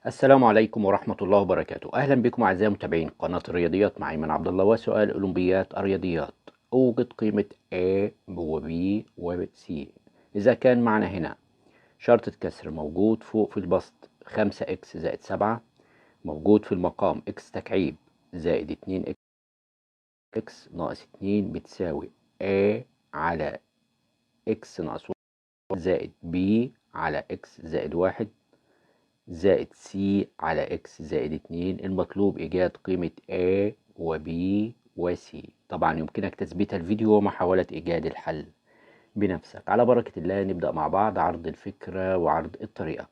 السلام عليكم ورحمة الله وبركاته. أهلا بكم أعزائي متابعين قناة الرياضيات مع أيمن عبد الله وسؤال أولمبيات الرياضيات. أوجد قيمة A و B و C إذا كان معنا هنا شرطة كسر موجود فوق في البسط 5x زائد 7، موجود في المقام x تكعيب زائد 2x ناقص 2 بتساوي A على x ناقص 1 زائد B على x زائد 1 زائد C على x زائد 2. المطلوب إيجاد قيمة A و B و C. طبعا يمكنك تثبيت الفيديو ومحاولة إيجاد الحل بنفسك. على بركة الله نبدأ مع بعض عرض الفكرة وعرض الطريقة،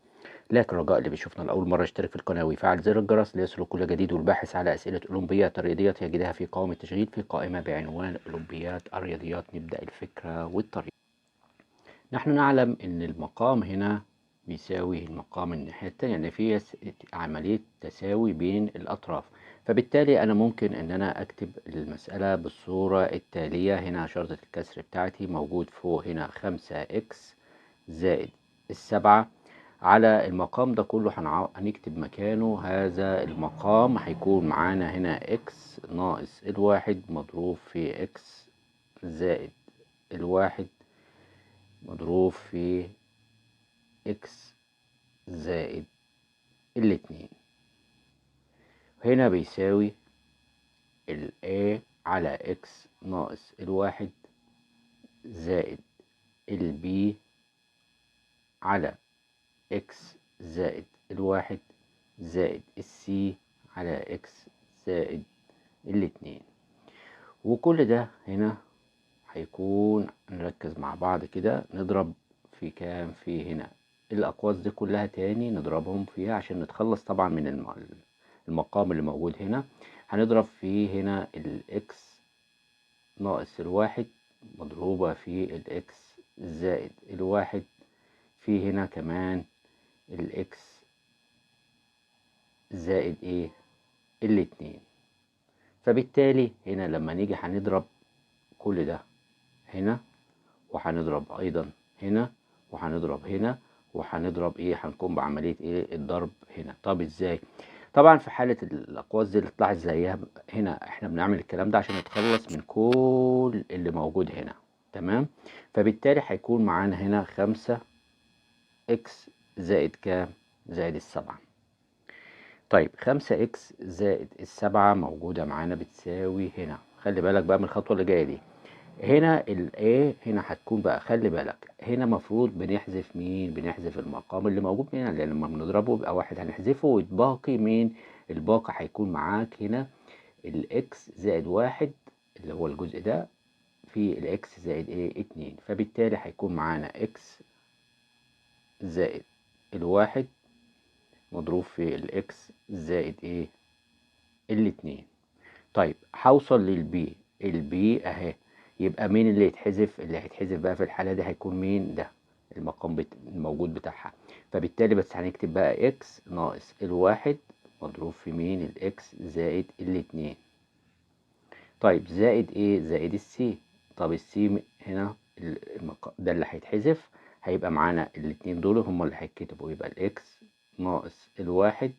لكن رجاء اللي بيشوفنا لأول مرة يشترك في القناة ويفعل زر الجرس ليصله كل جديد، والباحث على أسئلة أولمبيات الرياضيات يجدها في قائمة التشغيل في قائمة بعنوان أولمبيات الرياضيات. نبدأ الفكرة والطريقة. نحن نعلم أن المقام هنا بيساوي المقام الناحية التانية، يعني في عملية تساوي بين الأطراف، فبالتالي أنا ممكن أن أنا أكتب المسألة بالصورة التالية. هنا شرطة الكسر بتاعتي موجود فوق هنا 5x زائد 7 على المقام ده كله هنكتب مكانه هذا المقام. هيكون معانا هنا x ناقص الواحد مضروب في x زائد الواحد مضروب في x زائد الاتنين. هنا بيساوي ال A على x ناقص الواحد زائد ال B على x زائد الواحد زائد ال C على x زائد الاتنين. وكل ده هنا هيكون نركز مع بعض كده، نضرب في كام في هنا الأقواس دي كلها تاني نضربهم فيها عشان نتخلص طبعا من المقام اللي موجود هنا. هنضرب في هنا الإكس ناقص الواحد مضروبة في الإكس زائد الواحد، في هنا كمان الإكس زائد إيه الاتنين. فبالتالي هنا لما نيجي هنضرب كل ده هنا، وهنضرب أيضا هنا، وهنضرب هنا، وهنضرب إيه، هنقوم بعملية إيه الضرب هنا. طب إزاي؟ طبعا في حالة الأقواس دي اللي تلاحظ زيها هنا احنا بنعمل الكلام ده عشان نتخلص من كل اللي موجود هنا، تمام؟ فبالتالي هيكون معانا هنا 5x زائد كام؟ زائد السبعة. طيب 5x زائد السبعة موجودة معانا بتساوي هنا، خلي بالك بقى من الخطوة اللي جاية دي. هنا ال A هنا هتكون بقى، خلي بالك هنا مفروض بنحذف مين؟ بنحذف المقام اللي موجود هنا، لأن لما بنضربه بقى واحد هنحذفه ويتباقي مين؟ الباقي هيكون معاك هنا الإكس زائد واحد اللي هو الجزء ده في الإكس زائد إيه؟ اتنين. فبالتالي هيكون معانا إكس زائد الواحد مضروب في الإكس زائد إيه؟ الاتنين. طيب هوصل للبي، البي اهي، يبقى مين اللي يتحذف؟ اللي هيتحذف بقى في الحالة دي هيكون مين؟ ده المقام الموجود بتاعها. فبالتالي بس هنكتب بقى اكس ناقص الواحد مضروب في مين؟ الاكس زائد الاتنين. طيب زائد ايه؟ زائد السي. طب السي هنا ده اللي هيتحذف، هيبقى معانا الاتنين دول هما اللي هيتكتبوا، يبقى الاكس ناقص الواحد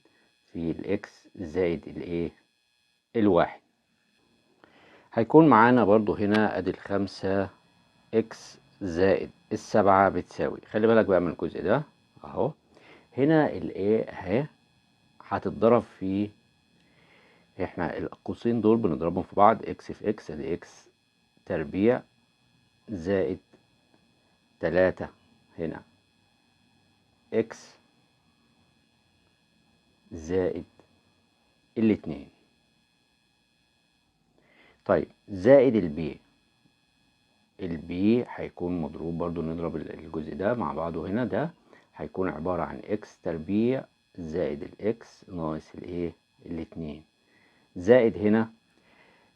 في الاكس زائد الايه؟ الواحد. هيكون معانا برضو هنا ادي الخمسة اكس زائد السبعة بتساوي، خلي بالك بقى من الجزء ده اهو. هنا الايه اهي هتتضرب في، احنا القوسين دول بنضربهم في بعض، اكس في اكس ادي اكس تربيع زائد تلاتة هنا اكس زائد الاتنين. طيب زائد البي، البي هيكون مضروب برضو، نضرب الجزء ده مع بعضه هنا، ده هيكون عبارة عن اكس تربيع زائد الاكس ناقص الايه؟ الاتنين، زائد هنا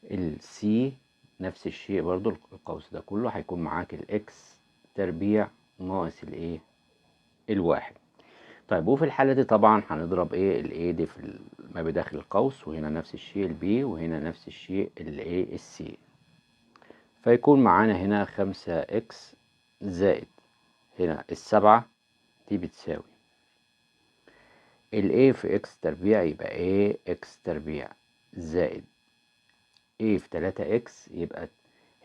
السي نفس الشيء برضو، القوس ده كله هيكون معاك الاكس تربيع ناقص الايه؟ الواحد. طيب وفي الحالة دي طبعا هنضرب ايه الايه دي في ما بداخل القوس، وهنا نفس الشيء البي، وهنا نفس الشيء الايه السي. فيكون معانا هنا 5x زائد هنا السبعة دي بتساوي ال A في x تربيع يبقى A x تربيع زائد A في 3x يبقى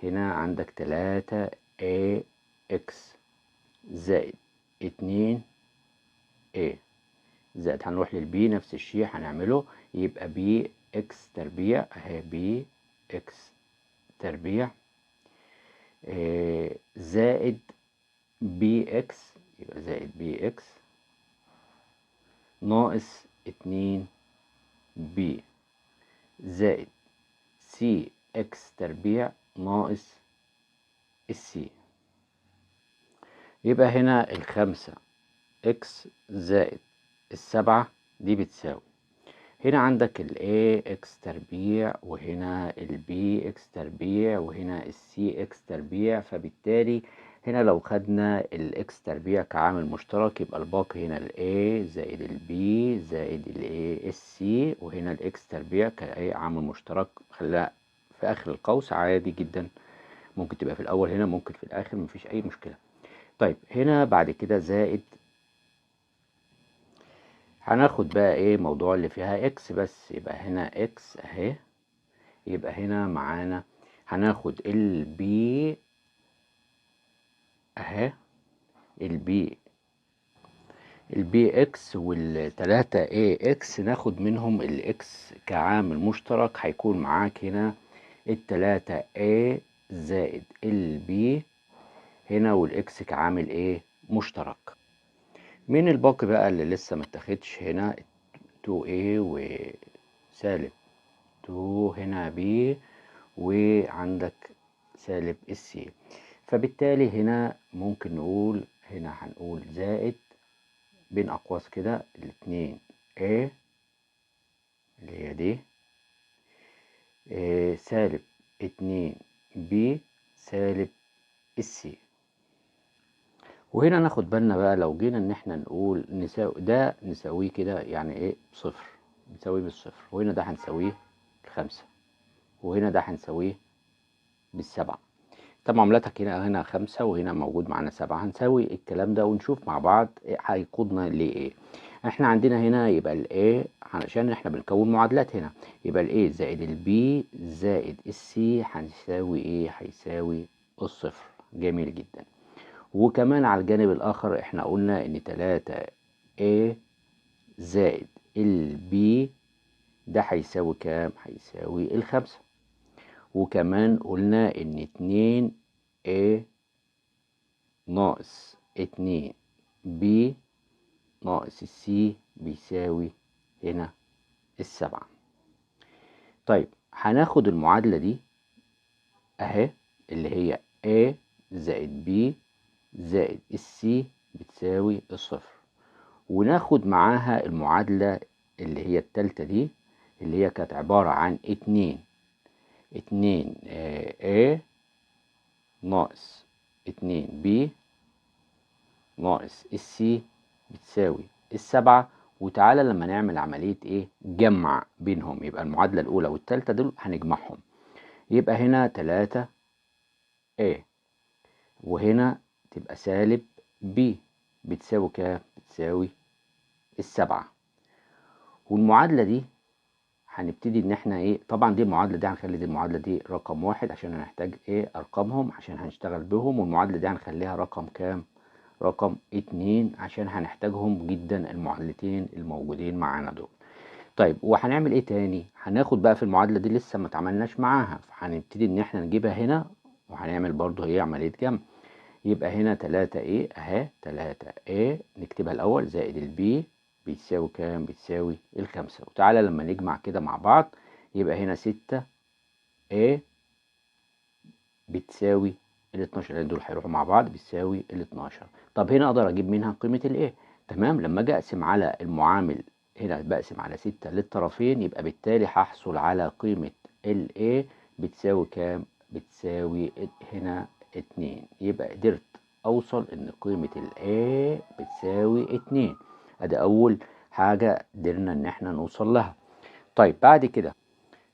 هنا عندك 3AX زائد 2A زائد هنروح للبي نفس الشيء هنعمله، يبقى بي اكس تربيع اهي بي اكس تربيع زائد بي اكس، يبقى زائد بي اكس ناقص 2 بي زائد سي اكس تربيع ناقص السي. يبقى هنا الخمسة اكس زائد السبعة دي بتساوي، هنا عندك ال ax تربيع وهنا ال bx تربيع وهنا ال cx تربيع، فبالتالي هنا لو خدنا ال x تربيع كعامل مشترك يبقى الباقي هنا ال a زائد ال b زائد ال a c، وهنا ال x تربيع كعامل مشترك خليها في آخر القوس عادي جدا، ممكن تبقى في الأول هنا ممكن في الآخر مفيش أي مشكلة. طيب هنا بعد كده زائد، هناخد بقى ايه موضوع اللي فيها اكس بس، يبقى هنا اكس اهي، يبقى هنا معانا هناخد البي اهي، البي اكس والتلاتة اي اكس ناخد منهم الاكس كعامل مشترك، هيكون معاك هنا التلاتة اي زائد البي هنا والاكس كعامل ايه مشترك. من الباقي بقى اللي لسه متاخدش هنا 2a وسالب 2 هنا b وعندك سالب السي، فبالتالي هنا ممكن نقول هنا هنقول زائد بين أقواس كده الاتنين A اللي هي دي سالب 2 B سالب السي. وهنا ناخد بالنا بقى لو جينا ان احنا نقول نساوي ده نساويه كده يعني ايه صفر، نساويه بالصفر، وهنا ده هنساويه 5 وهنا ده هنساويه بالسبعة. طب معاملاتك هنا 5 وهنا موجود معانا 7، هنساوي الكلام ده ونشوف مع بعض هيقودنا لإيه. احنا عندنا هنا يبقى ال A علشان احنا بنكون معادلات هنا، يبقى ال A زائد ال B زائد ال C هيساوي ايه؟ هيساوي الصفر. جميل جدا. وكمان على الجانب الآخر احنا قلنا ان 3A زائد ال B ده هيساوي كام؟ هيساوي الخمسة. وكمان قلنا ان 2A ناقص 2B ناقص السي بيساوي هنا السبعة. طيب هناخد المعادلة دي اهي اللي هي A زائد B زائد السي بتساوي الصفر، وناخد معاها المعادلة اللي هي التالتة دي اللي هي كانت عبارة عن 2 A ناقص 2B ناقص السي بتساوي السبعة. وتعالى لما نعمل عملية ايه جمع بينهم، يبقى المعادلة الأولى والتالتة دول هنجمعهم، يبقى هنا 3 A وهنا تبقى سالب B بتساوي كام؟ بتساوي السبعة. والمعادلة دي هنبتدي ان احنا ايه، طبعا دي المعادلة دي هنخلي دي المعادلة دي رقم 1 عشان هنحتاج ايه ارقامهم عشان هنشتغل بهم، والمعادلة دي هنخليها رقم كام؟ رقم 2 عشان هنحتاجهم جدا المعادلتين الموجودين معانا دول. طيب وهنعمل ايه تاني؟ هناخد بقى في المعادلة دي لسه ما اتعاملناش معاها، فهنبتدي ان احنا نجيبها هنا وهنعمل برضو هي عملية جمع. يبقى هنا 3 ايه اهي 3 ايه نكتبها الاول زائد البي بيتساوي كام؟ بتساوي الخمسة. وتعالى لما نجمع كده مع بعض يبقى هنا 6 ايه بتساوي ال 12، لان دول هيروحوا مع بعض بتساوي ال 12. طب هنا اقدر اجيب منها قيمه الايه؟ تمام. لما اجي اقسم على المعامل هنا بقسم على 6 للطرفين، يبقى بالتالي هحصل على قيمه الايه بتساوي كام؟ بتساوي هنا 2. يبقى قدرت اوصل ان قيمه الايه بتساوي 2. ادي اول حاجه قدرنا ان احنا نوصل لها. طيب بعد كده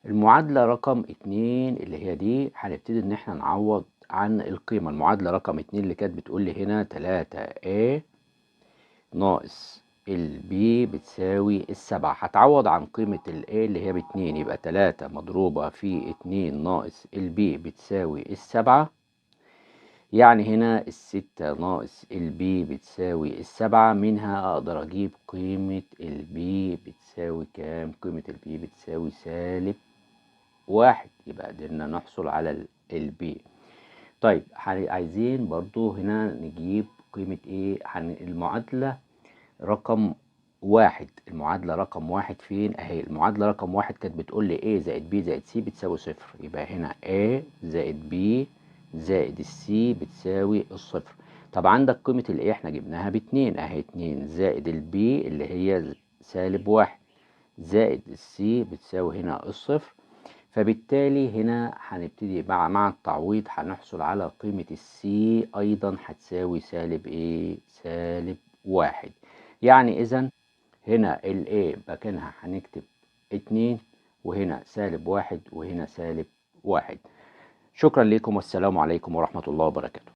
المعادلة رقم 2 اللي هي دي هنبتدي ان احنا نعوض عن المعادلة رقم 2 اللي كانت بتقول لي هنا 3A ناقص البي بتساوي السبعة. هتعوض عن قيمة ال A اللي هي باتنين، يبقى 3 مضروبة في 2 ناقص البي بتساوي السبعة. يعني هنا الستة ناقص البي بتساوي السبعة. منها أقدر أجيب قيمة البي بتساوي كام؟ قيمة البي بتساوي سالب واحد. يبقى قدرنا نحصل على البي. طيب عايزين برضو هنا نجيب قيمة ايه؟ المعادلة رقم واحد. المعادلة رقم واحد فين؟ اهي المعادلة رقم واحد كانت بتقول لي A زائد B زائد C بتساوي صفر. يبقى هنا A زائد B زائد السي بتساوي الصفر. طب عندك قيمة ال A احنا جبناها باتنين اهي، اتنين زائد ال B اللي هي سالب واحد زائد السي بتساوي هنا الصفر. فبالتالي هنا هنبتدي مع التعويض هنحصل على قيمة السي أيضا هتساوي سالب إيه؟ سالب واحد. يعني إذا هنا ال A مكانها هنكتب اتنين، وهنا سالب واحد، وهنا سالب واحد. شكرا لكم والسلام عليكم ورحمة الله وبركاته.